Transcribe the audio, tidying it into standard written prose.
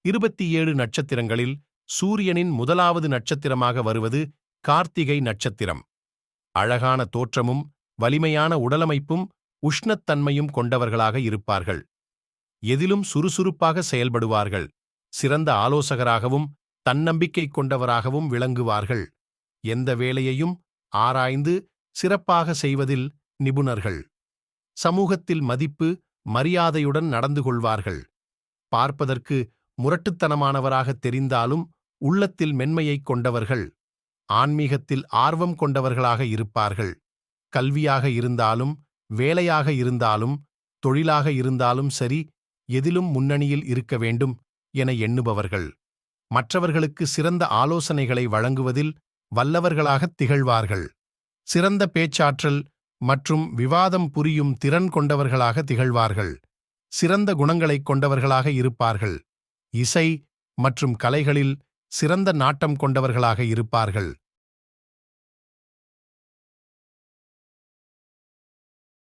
27 நட்சத்திரங்களில் சூரியனின் முதலாவது நட்சத்திரமாக வருவது கார்த்திகை நட்சத்திரம். அழகான தோற்றமும் வலிமையான உடலமைப்பும் உஷ்ணத்தன்மையும் கொண்டவர்களாக இருப்பார்கள். எதிலும் சுறுசுறுப்பாக செயல்படுவார்கள். சிறந்த ஆலோசகராகவும் தன்னம்பிக்கை கொண்டவராகவும் விளங்குவார்கள். எந்த வேலையையும் ஆராய்ந்து சிறப்பாக செய்வதில் நிபுணர்கள். சமூகத்தில் மதிப்பு மரியாதையுடன் நடந்து கொள்வார்கள். பார்ப்பதற்கு முரட்டுத்தனமானவராக தெரிந்தாலும் உள்ளத்தில் மென்மையைக் கொண்டவர்கள். ஆன்மீகத்தில் ஆர்வம் கொண்டவர்களாக இருப்பார்கள். கல்வியாக இருந்தாலும் வேலையாக இருந்தாலும் தொழிலாக இருந்தாலும் சரி, எதிலும் முன்னணியில் இருக்க வேண்டும் என எண்ணுபவர்கள். மற்றவர்களுக்கு சிறந்த ஆலோசனைகளை வழங்குவதில் வல்லவர்களாகத் திகழ்வார்கள். சிறந்த பேச்சாற்றல் மற்றும் விவாதம் புரியும் திறன் கொண்டவர்களாக திகழ்வார்கள். சிறந்த குணங்களைக் கொண்டவர்களாக இருப்பார்கள். இசை மற்றும் கலைகளில் சிறந்த நாட்டம் கொண்டவர்களாக இருப்பார்கள்.